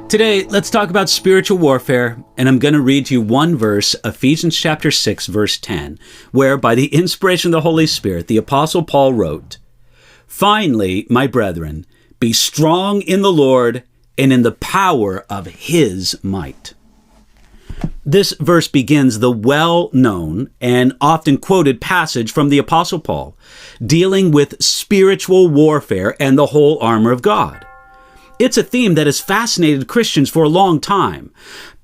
Today, let's talk about spiritual warfare, and I'm going to read you one verse, Ephesians chapter 6, verse 10, where by the inspiration of the Holy Spirit, the Apostle Paul wrote, "Finally, my brethren, be strong in the Lord and in the power of his might." This verse begins the well-known and often quoted passage from the Apostle Paul, dealing with spiritual warfare and the whole armor of God. It's a theme that has fascinated Christians for a long time,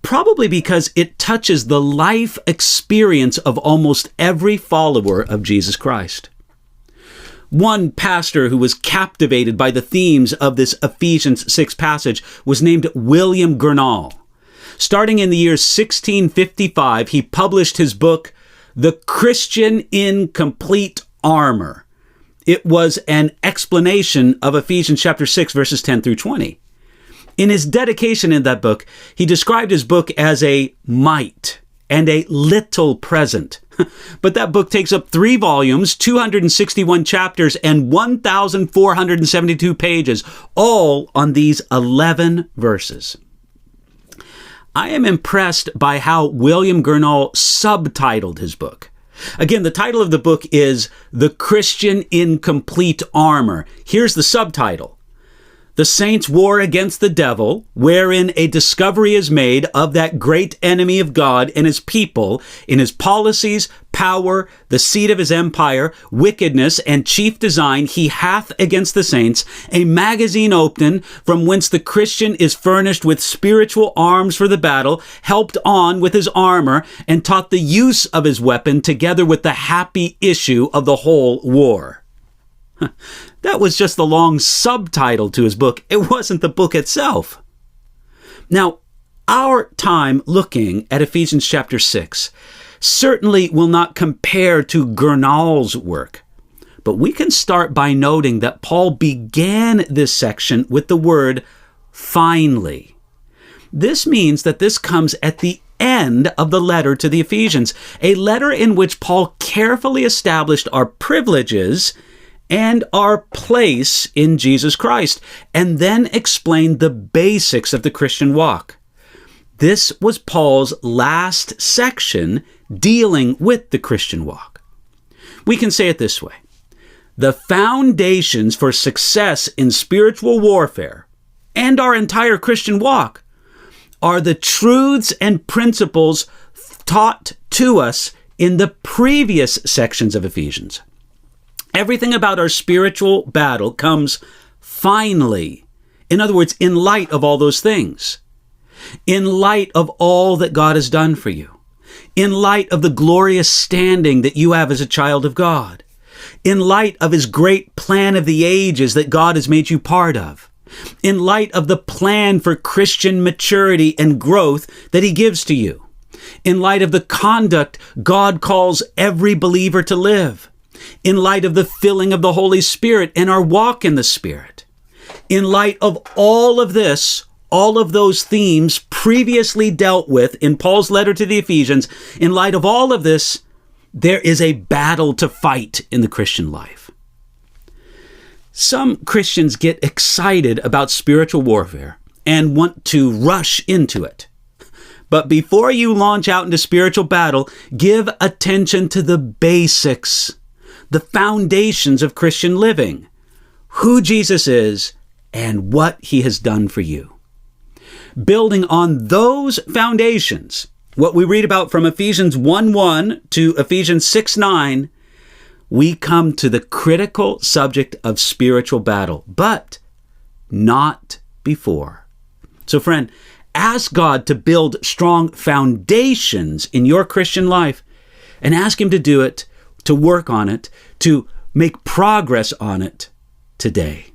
probably because it touches the life experience of almost every follower of Jesus Christ. One pastor who was captivated by the themes of this Ephesians 6 passage was named William Gurnall. Starting in the year 1655, he published his book, The Christian in Complete Armor. It was an explanation of Ephesians chapter 6, verses 10 through 20. In his dedication in that book, he described his book as a mite and a little present. But that book takes up 3 volumes, 261 chapters, and 1,472 pages, all on these 11 verses. I am impressed by how William Gurnall subtitled his book. Again, the title of the book is The Christian in Complete Armor. Here's the subtitle: The Saints' War Against the Devil, wherein a discovery is made of that great enemy of God and his people in his policies, power, the seat of his empire, wickedness, and chief design he hath against the saints, a magazine open from whence the Christian is furnished with spiritual arms for the battle, helped on with his armor, and taught the use of his weapon together with the happy issue of the whole war. That was just the long subtitle to his book. It wasn't the book itself. Now, our time looking at Ephesians chapter 6 certainly will not compare to Gurnall's work. But we can start by noting that Paul began this section with the word finally. This means that this comes at the end of the letter to the Ephesians, a letter in which Paul carefully established our privileges and our place in Jesus Christ, and then explained the basics of the Christian walk. This was Paul's last section dealing with the Christian walk. We can say it this way: the foundations for success in spiritual warfare and our entire Christian walk are the truths and principles taught to us in the previous sections of Ephesians. Everything about our spiritual battle comes finally. In other words, in light of all those things. In light of all that God has done for you. In light of the glorious standing that you have as a child of God. In light of his great plan of the ages that God has made you part of. In light of the plan for Christian maturity and growth that he gives to you. In light of the conduct God calls every believer to live. In light of the filling of the Holy Spirit and our walk in the Spirit. In light of all of this, all of those themes previously dealt with in Paul's letter to the Ephesians, in light of all of this, there is a battle to fight in the Christian life. Some Christians get excited about spiritual warfare and want to rush into it. But before you launch out into spiritual battle, give attention to the basics, the foundations of Christian living, who Jesus is, and what he has done for you. Building on those foundations, what we read about from Ephesians 1:1 to Ephesians 6:9, we come to the critical subject of spiritual battle, but not before. So friend, ask God to build strong foundations in your Christian life, and ask him to do it, to work on it, to make progress on it today.